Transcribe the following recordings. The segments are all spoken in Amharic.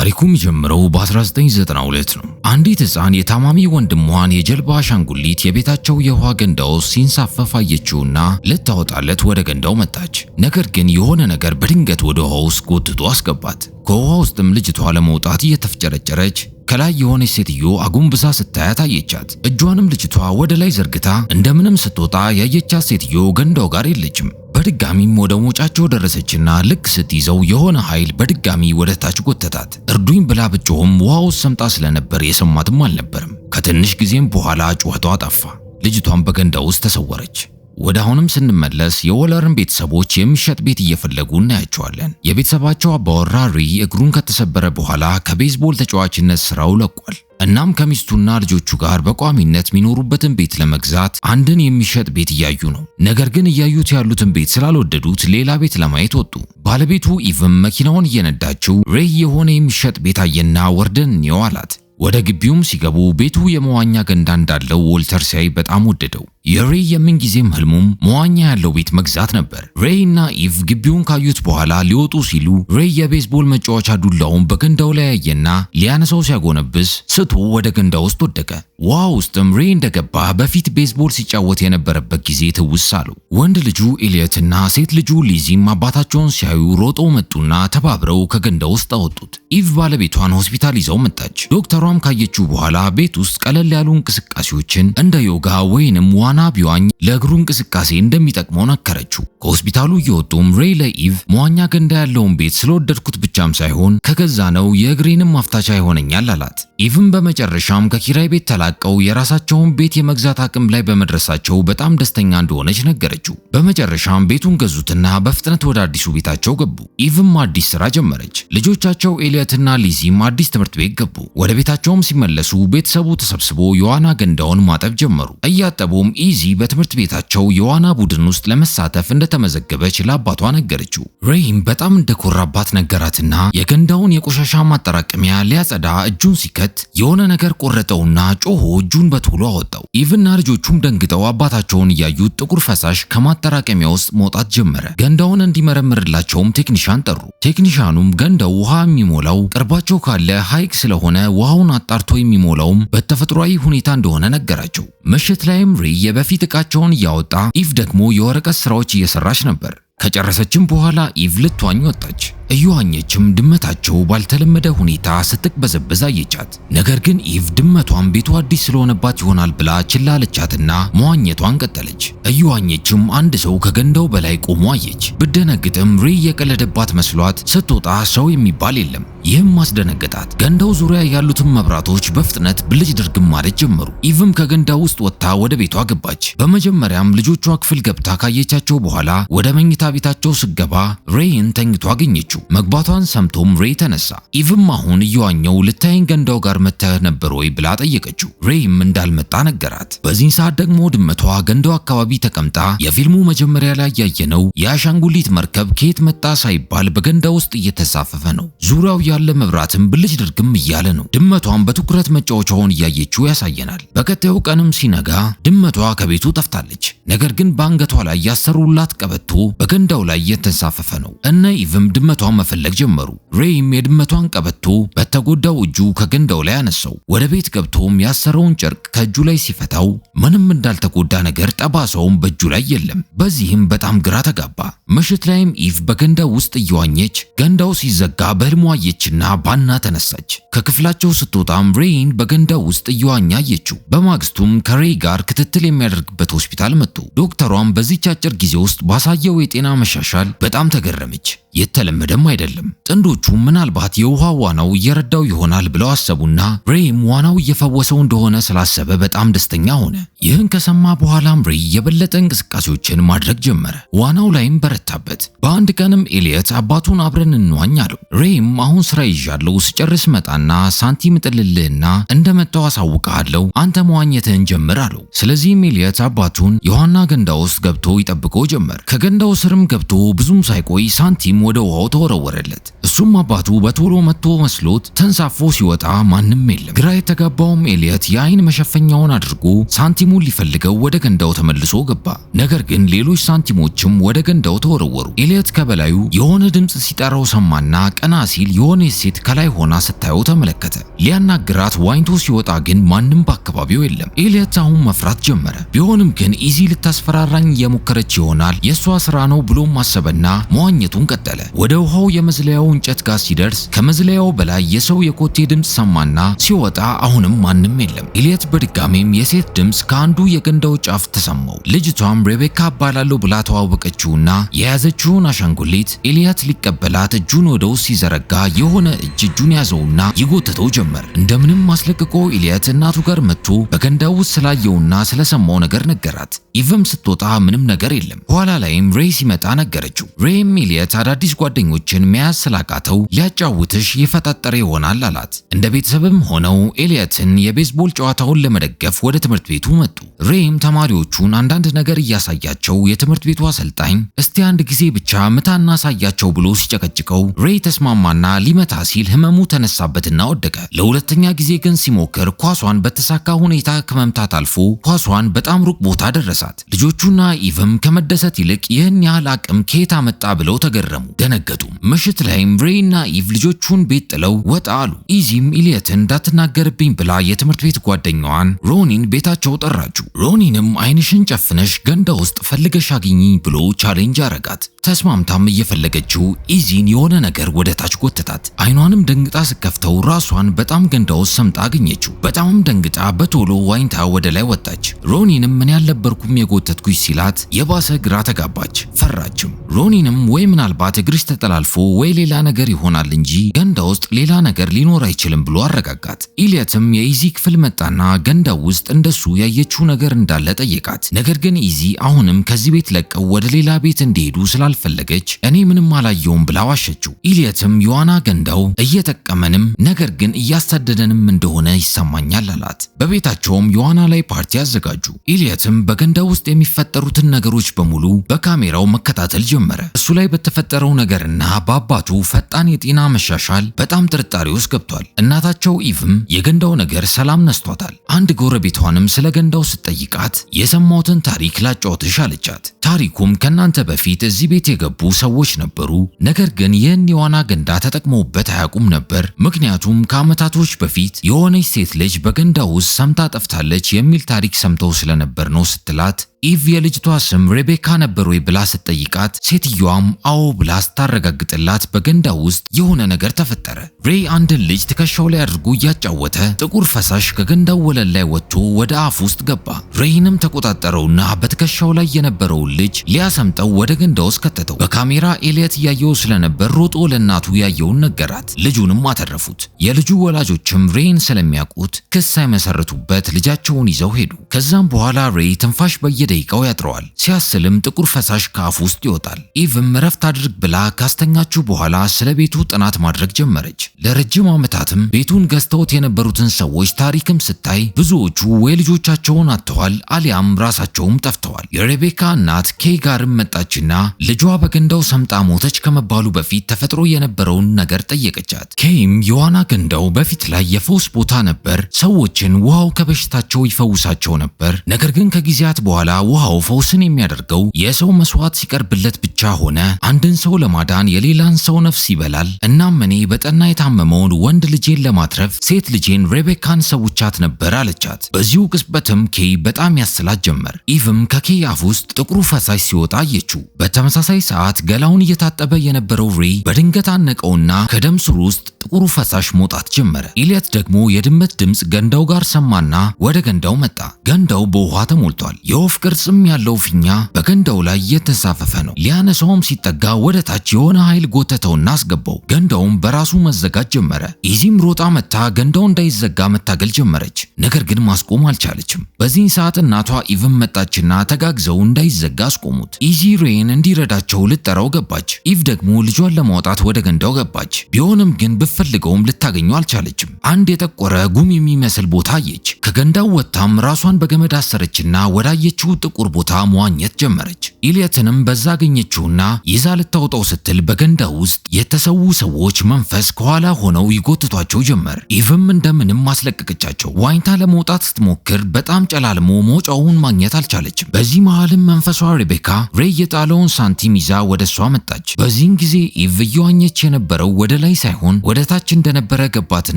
ታሪኩ የሚጀምረው በ1992 ነው። አንዲት ሕፃን የታማሚ ወንድሟን የጀልባ አሻንጉሊት የቤታቸው የውሃ ገንዳ ውስጥ ሲንሳፈፍ አየችውና ልታወጣለት ወደ ገንዳው መጣች። ነገር ግን የሆነ ነገር በድንገት ወደ ውሃ ውስጥ ጎትቶ አስገባት። ከውሃ ውስጥም ልጅቷ ለመውጣት እየተፍጨረጨረች ከላይ የሆነች ሴትዮ አጉንብሳ ስታያት አየቻት። እጇንም ልጅቷ ወደ ላይ ዘርግታ እንደምንም ስትወጣ ያየቻት ሴትዮ ገንዳው ጋር የለችም። በድጋሚም ወደ ሞጫቸው ደረሰችና ልክ ስትይዘው የሆነ ኃይል በድጋሚ ወደ ታች ጎተታት። እርዱኝ ብላ ብጮህም ውሃ ውስጥ ሰምጣ ስለነበር የሰማትም አልነበረም። ከትንሽ ጊዜም በኋላ ጩኸቷ ጠፋ። ልጅቷም በገንዳ ውስጥ ተሰወረች። ወደ አሁንም ስንመለስ የወለርን ቤተሰቦች የሚሸጥ ቤት እየፈለጉ እናያቸዋለን። የቤተሰባቸው አባወራ ሪ እግሩን ከተሰበረ በኋላ ከቤዝቦል ተጫዋችነት ስራው ለቋል። እናም ከሚስቱና ልጆቹ ጋር በቋሚነት የሚኖሩበትን ቤት ለመግዛት አንድን የሚሸጥ ቤት እያዩ ነው። ነገር ግን እያዩት ያሉትን ቤት ስላልወደዱት ሌላ ቤት ለማየት ወጡ። ባለቤቱ ኢቭም መኪናውን እየነዳችው ሬይ የሆነ የሚሸጥ ቤት አየና ወርደን እንየው አላት። ወደ ግቢውም ሲገቡ ቤቱ የመዋኛ ገንዳ እንዳለው ዎልተር ሲያይ በጣም ወደደው። የሬይ የምንጊዜም ህልሙም መዋኛ ያለው ቤት መግዛት ነበር። ሬይ እና ኢቭ ግቢውን ካዩት በኋላ ሊወጡ ሲሉ ሬይ የቤዝቦል መጫወቻ ዱላውን በገንዳው ላይ ያየና ሊያነሳው ሲያጎነብስ ስቶ ወደ ገንዳ ውስጥ ወደቀ። ውሃ ውስጥም ሬይ እንደገባ በፊት ቤዝቦል ሲጫወት የነበረበት ጊዜ ትውስ አለው። ወንድ ልጁ ኤሊየትና ሴት ልጁ ሊዚም አባታቸውን ሲያዩ ሮጠው መጡና ተባብረው ከገንዳ ውስጥ አወጡት። ኢቭ ባለቤቷን ሆስፒታል ይዘው መጣች። ዶክተሯም ካየችው በኋላ ቤት ውስጥ ቀለል ያሉ እንቅስቃሴዎችን እንደ ዮጋ ወይንም ዋና ቢዋኝ ለእግሩ እንቅስቃሴ እንደሚጠቅመው ነገረችው። ከሆስፒታሉ እየወጡም ሬይ ለኢቭ መዋኛ ገንዳ ያለውን ቤት ስለወደድኩት ብቻም ሳይሆን ከገዛ ነው የእግሬንም ማፍታቻ ይሆነኛል አላት። ኢቭም በመጨረሻም ከኪራይ ቤት ተላቀው የራሳቸውን ቤት የመግዛት አቅም ላይ በመድረሳቸው በጣም ደስተኛ እንደሆነች ነገረችው። በመጨረሻም ቤቱን ገዙትና በፍጥነት ወደ አዲሱ ቤታቸው ገቡ። ኢቭም አዲስ ስራ ጀመረች። ልጆቻቸው ኤሊየትና ሊዚም አዲስ ትምህርት ቤት ገቡ። ወደ ቤታቸውም ሲመለሱ ቤተሰቡ ተሰብስቦ የዋና ገንዳውን ማጠብ ጀመሩ። እያጠቡም ኢዚ በትምህርት ቤታቸው የዋና ቡድን ውስጥ ለመሳተፍ እንደተመዘገበች ለአባቷ ነገረችው። ሬይም በጣም እንደኮራባት ነገራትና የገንዳውን የቆሻሻ ማጠራቀሚያ ሊያጸዳ እጁን ሲከት የሆነ ነገር ቆረጠውና ጮሆ እጁን በቶሎ አወጣው። ኢቭና ልጆቹም ደንግጠው አባታቸውን እያዩት ጥቁር ፈሳሽ ከማጠራቀሚያ ውስጥ መውጣት ጀመረ። ገንዳውን እንዲመረምርላቸውም ቴክኒሻን ጠሩ። ቴክኒሻኑም ገንዳው ውሃ የሚሞላው ቅርባቸው ካለ ሐይቅ ስለሆነ ውሃውን አጣርቶ የሚሞላውም በተፈጥሯዊ ሁኔታ እንደሆነ ነገራቸው። ምሽት ላይም ሬይ የበፊት ዕቃቸውን እያወጣ ኢቭ ደግሞ የወረቀት ስራዎች እየሰራች ነበር። ከጨረሰችም በኋላ ኢቭ ልትዋኝ ወጣች። እየዋኘችም ድመታቸው ባልተለመደ ሁኔታ ስትቅበዘበዝ አየቻት። ነገር ግን ኢቭ ድመቷን ቤቱ አዲስ ስለሆነባት ይሆናል ብላ ችላ አለቻትና መዋኘቷን ቀጠለች። እየዋኘችም አንድ ሰው ከገንዳው በላይ ቆሞ አየች። ብደነግጥም ሬይ የቀለደባት መስሏት ስትወጣ ሰው የሚባል የለም። ይህም ማስደነገጣት። ገንዳው ዙሪያ ያሉትን መብራቶች በፍጥነት ብልጭ ድርግም ማለት ጀመሩ። ኢቭም ከገንዳው ውስጥ ወጥታ ወደ ቤቷ ገባች። በመጀመሪያም ልጆቿ ክፍል ገብታ ካየቻቸው በኋላ ወደ መኝታ ቤታቸው ስገባ ሬይን ተኝቶ አገኘችው። መግባቷን ሰምቶም ሬይ ተነሳ። ኢቭም አሁን እየዋኘው ልታይን ገንዳው ጋር መተህ ነበር ወይ ብላ ጠየቀችው። ሬይም እንዳልመጣ ነገራት። በዚህ ሰዓት ደግሞ ድመቷ ገንዳው አካባቢ ተቀምጣ የፊልሙ መጀመሪያ ላይ ያየነው የአሻንጉሊት መርከብ ከየት መጣ ሳይባል በገንዳ ውስጥ እየተሳፈፈ ነው። ዙሪያው ያለ መብራትም ብልጭ ድርግም እያለ ነው። ድመቷን በትኩረት መጫወቻውን እያየችው ያሳየናል። በቀጣዩ ቀንም ሲነጋ ድመቷ ከቤቱ ጠፍታለች። ነገር ግን በአንገቷ ላይ ያሰሩላት ቀበቶ በገንዳው ላይ እየተንሳፈፈ ነው። እነ ኢቭም ድመቷን መፈለግ ጀመሩ። ሬይም የድመቷን ቀበቶ በተጎዳው እጁ ከገንዳው ላይ አነሳው። ወደ ቤት ገብቶም ያሰረውን ጨርቅ ከእጁ ላይ ሲፈታው ምንም እንዳልተጎዳ ነገር ጠባሳውም በእጁ ላይ የለም። በዚህም በጣም ግራ ተጋባ። ምሽት ላይም ኢቭ በገንዳው ውስጥ እየዋኘች ገንዳው ሲዘጋ በህልሟ አየችና ባና ተነሳች። ከክፍላቸው ስትወጣም ሬይን በገንዳው ውስጥ እየዋኘ አየችው። በማግስቱም ከሬይ ጋር ክትትል የሚያደርግበት ሆስፒታል መጡ። ዶክተሯም በዚህች አጭር ጊዜ ውስጥ ባሳየው የጤና መሻሻል በጣም ተገረመች። የተለመደም አይደለም። ጥንዶቹ ምናልባት የውሃ ዋናው እየረዳው ይሆናል ብለው አሰቡና ሬይም ዋናው እየፈወሰው እንደሆነ ስላሰበ በጣም ደስተኛ ሆነ። ይህን ከሰማ በኋላም ሬይ የበለጠ እንቅስቃሴዎችን ማድረግ ጀመረ። ዋናው ላይም በረታበት። በአንድ ቀንም ኤሊየት አባቱን አብረን እንዋኝ አለው። ሬይም አሁን ስራ ይዣለሁ፣ ስጨርስ መጣና ሳንቲም እጥልልህና እንደመጣው አሳውቅሃለሁ፣ አንተ መዋኘትህን ጀምር አለው። ስለዚህም ኤሊየት አባቱን የዋና ገንዳ ውስጥ ገብቶ ይጠብቀው ጀመር። ከገንዳው ስር ስርም ገብቶ ብዙም ሳይቆይ ሳንቲም ወደ ውሃው ተወረወረለት። እሱም አባቱ በቶሎ መጥቶ መስሎት ተንሳፎ ሲወጣ ማንም የለም። ግራ የተጋባውም ኤልየት የአይን መሸፈኛውን አድርጎ ሳንቲሙን ሊፈልገው ወደ ገንዳው ተመልሶ ገባ። ነገር ግን ሌሎች ሳንቲሞችም ወደ ገንዳው ተወረወሩ። ኤልየት ከበላዩ የሆነ ድምፅ ሲጠራው ሰማና ቀና ሲል የሆነች ሴት ከላይ ሆና ስታየው ተመለከተ። ሊያናግራት ዋኝቶ ሲወጣ ግን ማንም በአካባቢው የለም። ኤልየት አሁን መፍራት ጀመረ። ቢሆንም ግን ኢዚ ልታስፈራራኝ እየሞከረች ይሆናል የሷ ስራ ነው ብሎ ማሰበና መዋኘቱን ቀጠለ። ወደ ውሃው የመዝለያው እንጨት ጋር ሲደርስ ከመዝለያው በላይ የሰው የኮቴ ድምፅ ሰማና ሲወጣ አሁንም ማንም የለም። ኤልየት በድጋሚም የሴት ድምፅ ከአንዱ የገንዳው ጫፍ ተሰማው። ልጅቷም ሬቤካ እባላለሁ ብላ ተዋወቀችውና የያዘችውን አሻንጉሊት ኤልየት ሊቀበላት እጁን ወደ ውስጥ ሲዘረጋ የሆነ እጁን ያዘውና ይጎተተው ጀመር። እንደምንም አስለቅቆ ኤልየት እናቱ ጋር መጥቶ በገንዳው ውስጥ ስላየውና ስለሰማው ነገር ነገራት። ኢቭም ስትወጣ ምንም ነገር የለም። ኋላ ላይም ሬይ ሲመጣ ነገረችው። ሬይም ኤልየት አዳዲስ ጓደኞችን መያዝ ስላቃተው ሊያጫውትሽ የፈጣጠረ ይሆናል አላት። እንደ ቤተሰብም ሆነው ኤልየትን የቤዝቦል ጨዋታውን ለመደገፍ ወደ ትምህርት ቤቱ መጡ። ሬይም ተማሪዎቹን አንዳንድ ነገር እያሳያቸው የትምህርት ቤቱ አሰልጣኝ እስቲ አንድ ጊዜ ብቻ ምታና ሳያቸው ብሎ ሲጨቀጭቀው ሬይ ተስማማና ሊመታ ሲል ህመሙ ተነሳበትና ወደቀ። ለሁለተኛ ጊዜ ግን ሲሞክር ኳሷን በተሳካ ሁኔታ ከመምታት አልፎ ኳሷን በጣም ሩቅ ቦታ ደረሳት። ልጆቹና ኢቭም ከመደሰት ይልቅ ይህን ያህል አቅም ከየት አመጣ ብለው ተገረሙ፣ ደነገጡ። ምሽት ላይም ሬይና ኢቭ ልጆቹን ቤት ጥለው ወጣ አሉ። ኢዚም ኤልየትን እንዳትናገርብኝ ብላ የትምህርት ቤት ጓደኛዋን ሮኒን ቤታቸው ጠራችው። ሮኒንም አይንሽን ጨፍነሽ ገንዳ ውስጥ ፈልገሽ አግኚ ብሎ ቻሌንጅ አረጋት። ተስማምታም እየፈለገችው ኢዚን የሆነ ነገር ወደ ታች ጎተታት። አይኗንም ደንግጣ ስከፍተው ራሷን በጣም ገንዳ ውስጥ ሰምጣ አገኘችው። በጣምም ደንግጣ በቶሎ ዋኝታ ወደ ላይ ወጣች። ሮኒንም ምን ያልነበርኩም የጎተትኩሽ ሲላት የባሰ ግራ ተጋባች፣ ፈራችም። ሮኒንም ወይ ምናልባት እግርሽ ተጠላልፎ ወይ ሌላ ነገር ይሆናል እንጂ ገንዳ ውስጥ ሌላ ነገር ሊኖር አይችልም ብሎ አረጋጋት። ኤልየትም የኢዚ ክፍል መጣና ገንዳው ውስጥ እንደሱ ያየችው ነገር እንዳለ ጠየቃት። ነገር ግን ኢዚ አሁንም ከዚህ ቤት ለቀው ወደ ሌላ ቤት እንዲሄዱ ስላልፈለገች እኔ ምንም አላየውም ብላ ዋሸችው። ኤልየትም የዋና ገንዳው እየጠቀመንም ነገር ግን እያሳደደንም እንደሆነ ይሰማኛል አላት። በቤታቸውም የዋና ላይ ፓርቲ አዘጋጁ። ኤልየትም በገንዳው ውስጥ የሚፈጠሩትን ነገሮች በሙሉ በካሜራው መከታተል ጀመረ። እሱ ላይ በተፈጠረው ነገርና በአባቱ ፈጣን የጤና መሻሻል በጣም ጥርጣሬ ውስጥ ገብቷል። እናታቸው ኢቭም የገንዳው ነገር ሰላም ነስቷታል። አንድ ጎረቤቷንም ስለ ገንዳው ስትጠይቃት የሰማሁትን ታሪክ ላጫውትሽ አለቻት። ታሪኩም ከናንተ በፊት እዚህ ቤት የገቡ ሰዎች ነበሩ፣ ነገር ግን ይህን የዋና ገንዳ ተጠቅመውበት አያውቁም ነበር። ምክንያቱም ከዓመታቶች በፊት የሆነች ሴት ልጅ በገንዳው ውስጥ ሰምታ ጠፍታለች የሚል ታሪክ ሰምተው ስለነበር ነው ስትላት ኢቭ የልጅቷ ስም ሬቤካ ነበር ወይ ብላ ስትጠይቃት ሴትዮዋም አዎ ብላ ስታረጋግጥላት በገንዳው ውስጥ የሆነ ነገር ተፈጠረ። ሬይ አንድን ልጅ ትከሻው ላይ አድርጎ እያጫወተ ጥቁር ፈሳሽ ከገንዳው ወለል ላይ ወጥቶ ወደ አፍ ውስጥ ገባ። ሬይንም ተቆጣጠረውና በትከሻው ላይ የነበረውን ልጅ ሊያሰምጠው ወደ ገንዳ ውስጥ ከተተው። በካሜራ ኤልየት እያየው ስለነበር ሮጦ ለእናቱ ያየውን ነገራት። ልጁንም አተረፉት። የልጁ ወላጆችም ሬይን ስለሚያውቁት ክስ ሳይመሰርቱበት ልጃቸውን ይዘው ሄዱ። ከዛም በኋላ ሬይ ትንፋሽ በየደቂቃው ያጥረዋል። ሲያስልም ጥቁር ፈሳሽ ከአፉ ውስጥ ይወጣል። ኢቭም እረፍት አድርግ ብላ ካስተኛችሁ በኋላ ስለ ቤቱ ጥናት ማድረግ ጀመረች። ለረጅም ዓመታትም ቤቱን ገዝተውት የነበሩትን ሰዎች ታሪክም ስታይ ብዙዎቹ ወይ ልጆቻቸውን አጥተዋል አሊያም ራሳቸውም ጠፍተዋል። የሬቤካ እናት ኬይ ጋርም መጣችና ልጇ በገንዳው ሰምጣ ሞተች ከመባሉ በፊት ተፈጥሮ የነበረውን ነገር ጠየቀቻት። ኬይም የዋና ገንዳው በፊት ላይ የፈውስ ቦታ ነበር፣ ሰዎችን ውሃው ከበሽታቸው ይፈውሳቸው ነበር። ነገር ግን ከጊዜያት በኋላ ውሃው ፈውስን የሚያደርገው የሰው መስዋዕት ሲቀርብለት ብቻ ሆነ። አንድን ሰው ለማዳን የሌላን ሰው ነፍስ ይበላል። እናም እኔ በጠና የታመመውን ወንድ ልጄን ለማትረፍ ሴት ልጄን ሬቤካን ሰውቻት ነበር አለቻት። በዚሁ ቅጽበትም ኬይ በጣም ያስላት ጀመር። ኢቭም ከኬይ አፍ ውስጥ ጥቁሩ ፈሳሽ ሲወጣ አየችው። በተመሳሳይ ሰዓት ገላውን እየታጠበ የነበረው ሬይ በድንገት አነቀውና ከደም ስሩ ውስጥ ጥቁሩ ፈሳሽ መውጣት ጀመረ። ኤልየት ደግሞ የድመት ድምፅ ገንዳው ጋር ሰማና ወደ ገንዳው መጣ። ገንዳው በውሃ ተሞልቷል። የወፍ ቅርጽም ያለው ፊኛ በገንዳው ላይ እየተንሳፈፈ ነው። ሊያነሳውም ሲጠጋ ወደ ታች የሆነ ኃይል ጎተተውና አስገባው። ገንዳውም በራሱ መዘጋት ጀመረ። ኢዚም ሮጣ መታ ገንዳው እንዳይዘጋ መታገል ጀመረች። ነገር ግን ማስቆም አልቻለችም። በዚህን ሰዓት እናቷ ኢቭም መጣችና ተጋግዘው እንዳይዘጋ አስቆሙት። ኢዚ ሬይን እንዲረዳቸው ልጠራው ገባች። ኢቭ ደግሞ ልጇን ለማውጣት ወደ ገንዳው ገባች። ቢሆንም ግን ብፈልገውም ልታገኘው አልቻለችም። አንድ የጠቆረ ጉም የሚመስል ቦታ አየች። ከገንዳው ወጥታም ራሷን በገመድ አሰረችና ወዳየችው ጥቁር ቦታ መዋኘት ጀመረች። ኢልየትንም በዛ አገኘችውና ይዛ ልታወጣው ስትል በገንዳ ውስጥ የተሰዉ ሰዎች መንፈስ ከኋላ ሆነው ይጎትቷቸው ጀመር። ኢቭም እንደምንም ማስለቀቀቻቸው። ዋኝታ ለመውጣት ስትሞክር በጣም ጨላልሞ መውጫውን ማግኘት አልቻለችም። በዚህ መሃልም መንፈሷ ሬቤካ ሬይ የጣለውን ሳንቲም ይዛ ወደ እሷ መጣች። በዚህን ጊዜ ኢቭ እየዋኘች የነበረው ወደ ላይ ሳይሆን ወደ ታች እንደነበረ ገባትና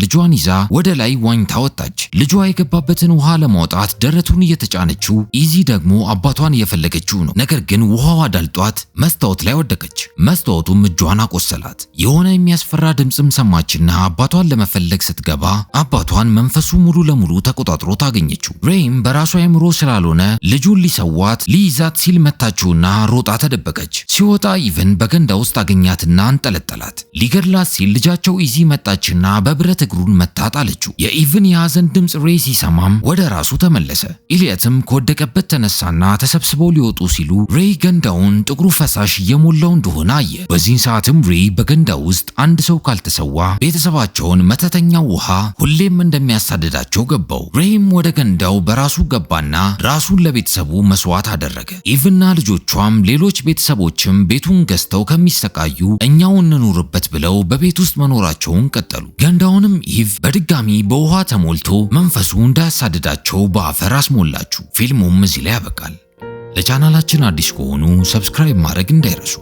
ልጇን ይዛ ወደ ላይ ዋኝታ ወጣች። ልጇ የገባበትን ውሃ ለማውጣት ደረቱን እየተጫነችው፣ ኢዚ ደግሞ አባቷን እየፈለገችው ነው። ነገር ግን ውሃው አዳልጧት መስታወት ላይ ወደቀች። መስታወቱም እጇን አቆሰላት። የሆነ የሚያስፈራ ድምፅም ሰማችና አባቷን ለመፈለግ ስትገባ አባቷን መንፈሱ ሙሉ ለሙሉ ተቆጣጥሮ ታገኘችው። ሬይም በራሷ አእምሮ ስላልሆነ ልጁን ሊሰዋት ሊይዛት ሲል መታችውና ሮጣ ተደበቀች። ሲወጣ ኢቭን በገንዳ ውስጥ አገኛትና አንጠለጠላት። ሊገድላት ሲል ልጃቸው ኢዚ መጣችና በብረት እግሩን መታት አለችው። የኢቭን የሐዘን ድምፅ ሬይ ሲሰማም ወደ ራሱ ተመለሰ። ኢልየትም ከወደቀበት ተነሳና ተሰብስበው ሊወጡ ሲሉ ሬይ ገንዳውን ጥቁሩ ፈሳሽ እየሞላው እንደሆነ አየ። በዚህን ሰዓትም ሬይ በገንዳ ውስጥ አንድ ሰው ካልተሰዋ ቤተሰባቸውን መተተኛው ውሃ ሁሌም እንደሚያሳድዳቸው ገባው። ሬይም ወደ ገንዳው በራሱ ገባና ራሱን ለቤተሰቡ መስዋዕት አደረገ። ኢቭና ልጆቿም ሌሎች ቤተሰቦችም ቤቱን ገዝተው ከሚሰቃዩ እኛው እንኑርበት ብለው በቤት ውስጥ መኖራቸውን ቀጠሉ። ገንዳውንም ኢቭ በድጋሚ በውሃ ተሞልቶ መንፈሱ እንዳያሳድዳቸው በአፈር አስሞላችሁ። ፊልሙም እዚህ ላይ ያበቃል። ለቻናላችን አዲስ ከሆኑ ሰብስክራይብ ማድረግ እንዳይረሱ።